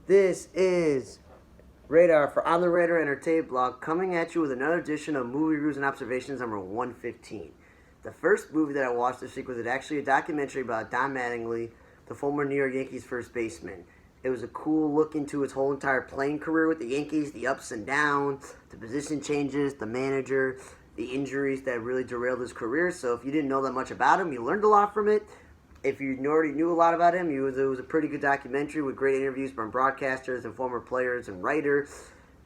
This is Radar for On the Radar Entertainment Blog, coming at you with another edition of Movie Reviews and Observations number 115. The first movie that I watched this week was actually a documentary about Don Mattingly, the former New York Yankees first baseman. It was a cool look into his whole entire playing career with the Yankees, the ups and downs, the position changes, the manager, the injuries that really derailed his career. So if you didn't know that much about him, you learned a lot from it. If you already knew a lot about him, it was a pretty good documentary with great interviews from broadcasters and former players and writers.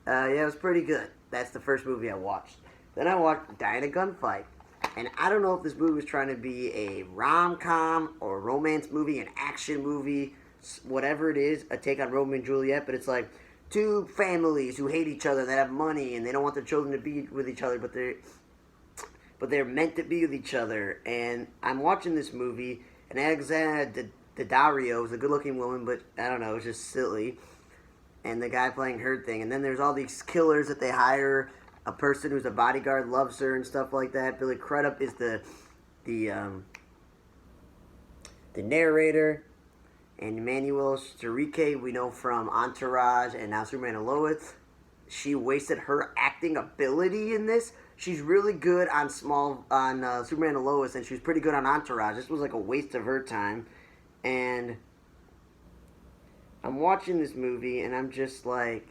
It was pretty good. That's the first movie I watched. Then I watched Die in a Gunfight. And I don't know if this movie was trying to be a rom-com or a romance movie, an action movie, whatever it is, a take on Romeo and Juliet, but it's like two families who hate each other, that have money, and they don't want their children to be with each other, but they're meant to be with each other. And I'm watching this movie, and Alexandra Daddario is a good-looking woman, but I don't know, it's just silly. And the guy playing her thing. And then there's all these killers that they hire. A person who's a bodyguard loves her and stuff like that. Billy Crudup is the narrator. And Emmanuel Starique, we know from Entourage and now Superman and Lois. She wasted her acting ability in this. She's really good on Superman and Lois, and she's pretty good on Entourage. This was like a waste of her time. And I'm watching this movie, and I'm just like,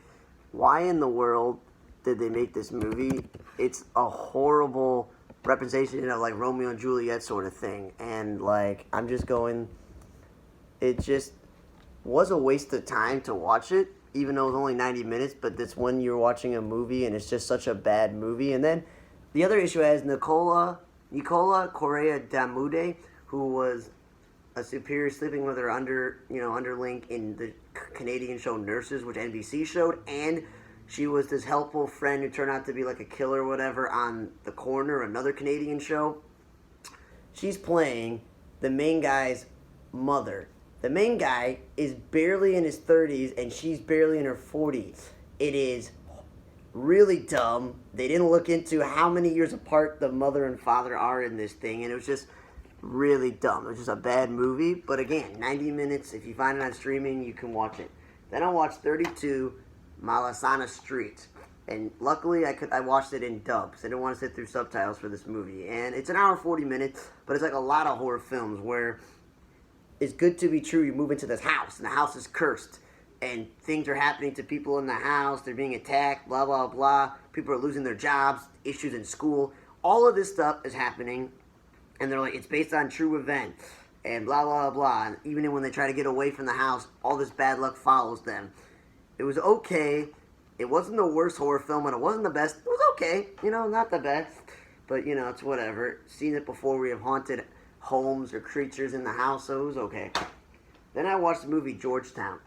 why in the world did they make this movie? It's a horrible representation of like Romeo and Juliet sort of thing. And like, I'm just going, it just was a waste of time to watch it, even though it was only 90 minutes, but that's when you're watching a movie and it's just such a bad movie. And then the other issue has Nicola Correa Damude, who was a superior sleeping with her underling in the Canadian show Nurses, which NBC showed, and she was this helpful friend who turned out to be like a killer or whatever on The Corner, another Canadian show. She's playing the main guy's mother. The main guy is barely in his 30s, and she's barely in her 40s. It is really dumb. They didn't look into how many years apart the mother and father are in this thing, and it was just really dumb. It was just a bad movie, but again, 90 minutes. If you find it on streaming, you can watch it. Then I watched 32, Malasana Street, and luckily I watched it in dub, because I didn't want to sit through subtitles for this movie. And it's an hour 40 minutes, but it's like a lot of horror films where it's good to be true. You move into this house, and the house is cursed, and things are happening to people in the house. They're being attacked, blah, blah, blah. People are losing their jobs, issues in school. All of this stuff is happening, and they're like, it's based on true events, and blah, blah, blah. And even when they try to get away from the house, all this bad luck follows them. It was okay. It wasn't the worst horror film, and it wasn't the best. It was okay. Not the best. But, it's whatever. Seen it before. We have haunted homes or creatures in the house, so it was okay. Then I watched the movie Georgetown.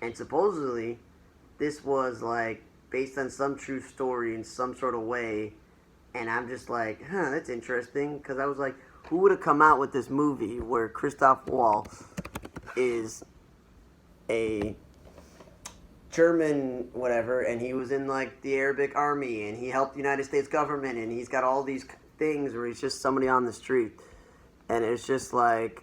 And supposedly, this was, like, based on some true story in some sort of way. And I'm just like, that's interesting. Because I was like, who would have come out with this movie where Christoph Waltz is a German whatever, and he was in like the Arabic army, and he helped the United States government, and he's got all these things where he's just somebody on the street, and it's just like,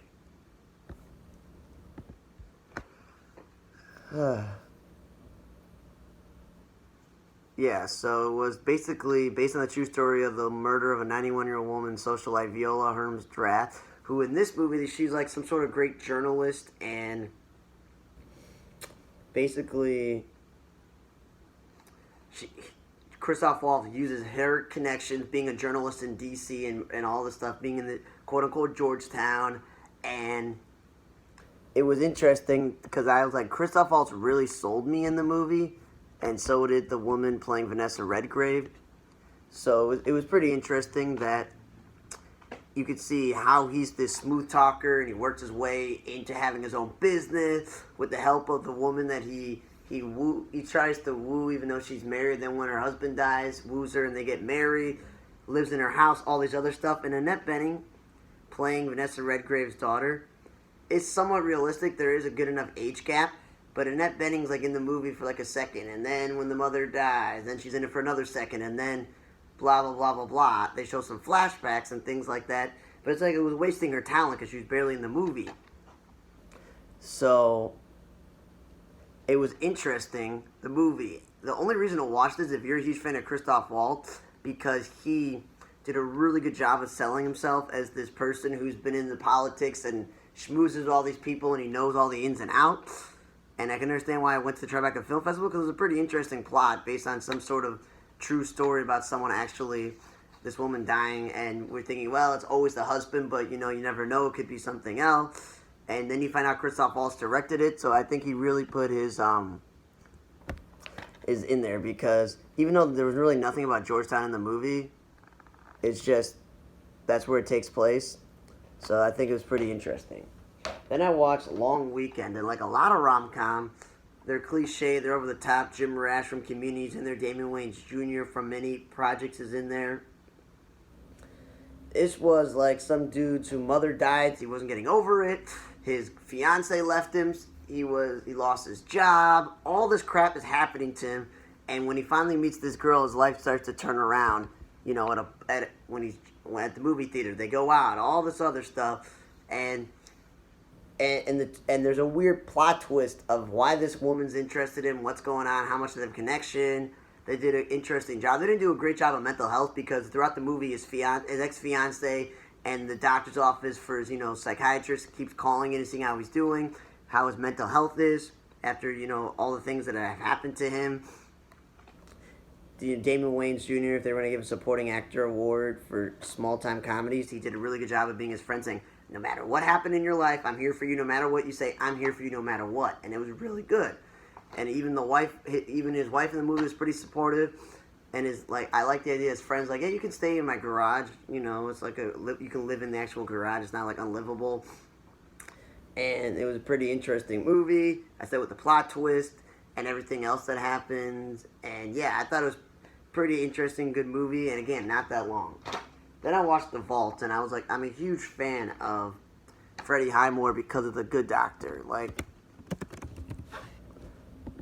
yeah. So it was basically based on the true story of the murder of a 91-year-old woman, socialite Viola Herms Drath, who in this movie she's like some sort of great journalist, and basically, Christoph Waltz uses her connections, being a journalist in D.C. and all this stuff, being in the quote-unquote Georgetown, and it was interesting because I was like, Christoph Waltz really sold me in the movie, and so did the woman playing Vanessa Redgrave. So it was pretty interesting that you could see how he's this smooth talker, and he works his way into having his own business with the help of the woman that he tries to woo, even though she's married. Then when her husband dies, woos her, and they get married, lives in her house, all this other stuff. And Annette Bening, playing Vanessa Redgrave's daughter, is somewhat realistic. There is a good enough age gap, but Annette Bening's like in the movie for like a second, and then when the mother dies, then she's in it for another second, and then blah, blah, blah, blah, blah. They show some flashbacks and things like that. But it's like it was wasting her talent because she was barely in the movie. So it was interesting, the movie. The only reason to watch this, if you're a huge fan of Christoph Waltz, because he did a really good job of selling himself as this person who's been in the politics and schmoozes all these people and he knows all the ins and outs. And I can understand why I went to the Tribeca Film Festival, because it was a pretty interesting plot based on some sort of true story about someone actually, this woman dying, and we're thinking, well, it's always the husband, but you never know, it could be something else. And then you find out Christoph Waltz directed it, so I think he really put his is in there, because even though there was really nothing about Georgetown in the movie, it's just that's where it takes place. So I think it was pretty interesting. Then I watched Long Weekend, and like a lot of rom-com, they're cliche, they're over the top. Jim Rash from Community's in there, Damon Wayans Jr. from many projects is in there. This was like some dude's whose mother died, he wasn't getting over it, his fiance left him, he lost his job, all this crap is happening to him, and when he finally meets this girl, his life starts to turn around, when he's at the movie theater, they go out, all this other stuff, and there's a weird plot twist of why this woman's interested in what's going on, how much of them connection. They did an interesting job. They didn't do a great job of mental health, because throughout the movie, his ex-fiance and the doctor's office for his, psychiatrist keeps calling in and seeing how he's doing, how his mental health is after, all the things that have happened to him. Damon Wayans Jr., if they were going to give a supporting actor award for small-time comedies, he did a really good job of being his friend, saying, no matter what happened in your life, I'm here for you. No matter what you say, I'm here for you no matter what. And it was really good. And even his wife in the movie was pretty supportive. And I like the idea as friends, like, yeah, you can stay in my garage. It's like you can live in the actual garage. It's not like unlivable. And it was a pretty interesting movie. I said with the plot twist and everything else that happens. And yeah, I thought it was pretty interesting, good movie. And again, not that long. Then I watched The Vault, and I was like, I'm a huge fan of Freddie Highmore because of The Good Doctor.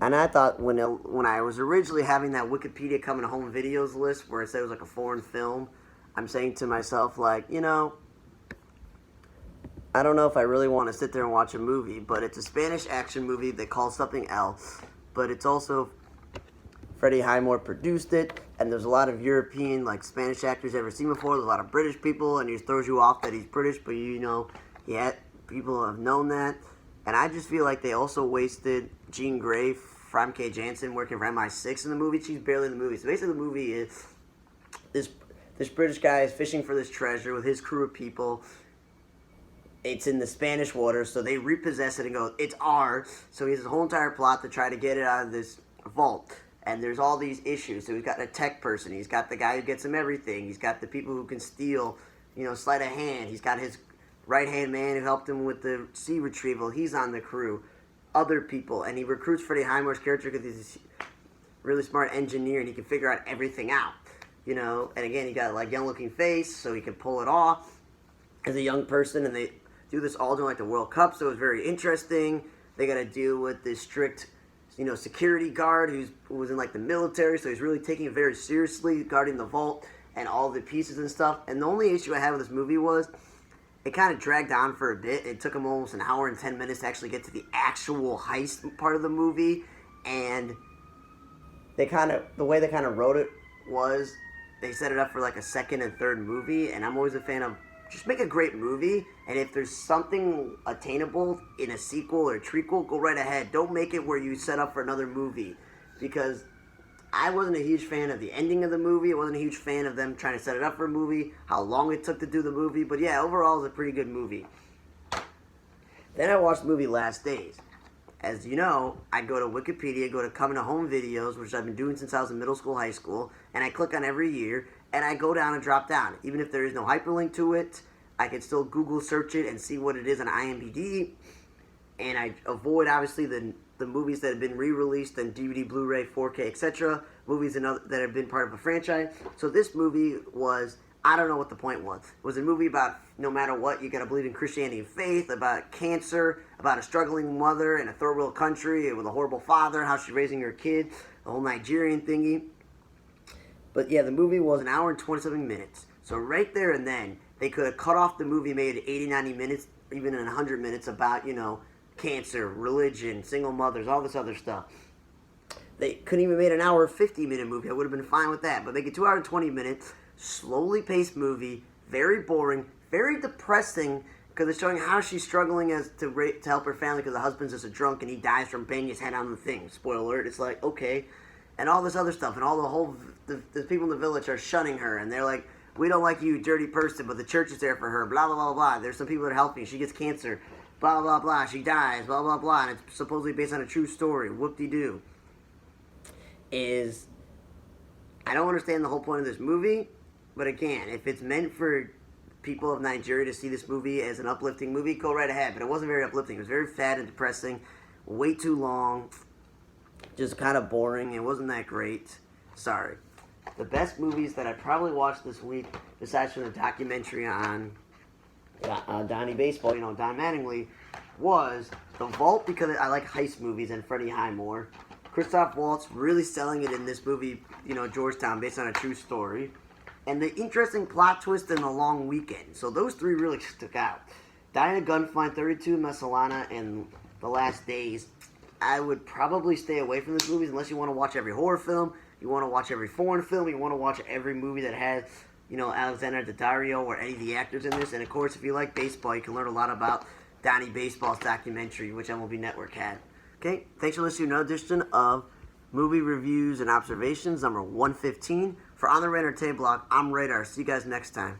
And I thought when I was originally having that Wikipedia coming home videos list where it said it was like a foreign film, I'm saying to myself, I don't know if I really want to sit there and watch a movie, but it's a Spanish action movie they call something else, but it's also Freddie Highmore produced it, and there's a lot of European, Spanish actors I've ever seen before. There's a lot of British people, and he throws you off that he's British, but people have known that. And I just feel like they also wasted Jean Grey, Famke Janssen, working for MI6 in the movie. She's barely in the movie. So basically the movie is this British guy is fishing for this treasure with his crew of people. It's in the Spanish waters, so they repossess it and go, it's ours. So he has a whole entire plot to try to get it out of this vault. And there's all these issues. So he's got a tech person. He's got the guy who gets him everything. He's got the people who can steal, sleight of hand. He's got his right-hand man who helped him with the sea retrieval. He's on the crew. Other people. And he recruits Freddie Highmore's character because he's a really smart engineer and he can figure out everything out. And again, he got young-looking face, so he can pull it off as a young person. And they do this all during the World Cup, so it was very interesting. They got to deal with this strict security guard who was in the military, so he's really taking it very seriously, guarding the vault and all the pieces and stuff. And the only issue I had with this movie was it kind of dragged on for a bit. It took him almost an hour and 10 minutes to actually get to the actual heist part of the movie, and the way they kind of wrote it was they set it up for a second and third movie, and I'm always a fan of just make a great movie, and if there's something attainable in a sequel or a trequel, go right ahead. Don't make it where you set up for another movie, because I wasn't a huge fan of the ending of the movie. I wasn't a huge fan of them trying to set it up for a movie, how long it took to do the movie, but yeah, overall, it's a pretty good movie. Then I watched the movie Last Days. As you know, I go to Wikipedia, go to Coming to Home videos, which I've been doing since I was in middle school, high school, and I click on every year, and I go down and drop down. Even if there is no hyperlink to it, I can still Google search it and see what it is on IMDb, and I avoid, obviously, the movies that have been re-released on DVD, Blu-ray, 4K, etc., movies that have been part of a franchise. So this movie was, I don't know what the point was. It was a movie about no matter what, you gotta believe in Christianity and faith, about cancer, about a struggling mother in a third world country with a horrible father, how she's raising her kid, the whole Nigerian thingy. But yeah, the movie was an hour and 20-something minutes. So right there and then, they could have cut off the movie, made it 80, 90 minutes, even in 100 minutes about, cancer, religion, single mothers, all this other stuff. They couldn't even made an hour 50-minute movie. I would have been fine with that. But make a 2 hour and 20 minutes, slowly paced movie, very boring, very depressing, because it's showing how she's struggling to help her family because the husband's just a drunk and he dies from banging his head on the thing. Spoiler alert. It's like, okay. And all this other stuff, and all the people in the village are shunning her, and they're like, we don't like you, dirty person, but the church is there for her, blah, blah, blah, blah. There's some people that are helping. She gets cancer, blah, blah, blah. She dies, blah, blah, blah. And it's supposedly based on a true story. Whoop-de-doo. I don't understand the whole point of this movie, but again, if it's meant for people of Nigeria to see this movie as an uplifting movie, go right ahead. But it wasn't very uplifting. It was very fat and depressing, way too long, just kind of boring. It wasn't that great. Sorry. The best movies that I probably watched this week, besides from the documentary on Donnie Baseball, Don Mattingly, was The Vault, because I like heist movies, and Freddie Highmore. Christoph Waltz really selling it in this movie, Georgetown, based on a true story. And the interesting plot twist in The Long Weekend. So those three really stuck out. Die in a Gunfight, 32 Malasana, and The Last Days. I would probably stay away from these movies unless you want to watch every horror film, you want to watch every foreign film, you want to watch every movie that has, Alexander Daddario or any of the actors in this. And of course, if you like baseball, you can learn a lot about Donnie Baseball's documentary, which MLB Network had. Okay, thanks for listening to another edition of Movie Reviews and Observations, number 115. For On the Radar Entertainment Blog, I'm Radar. See you guys next time.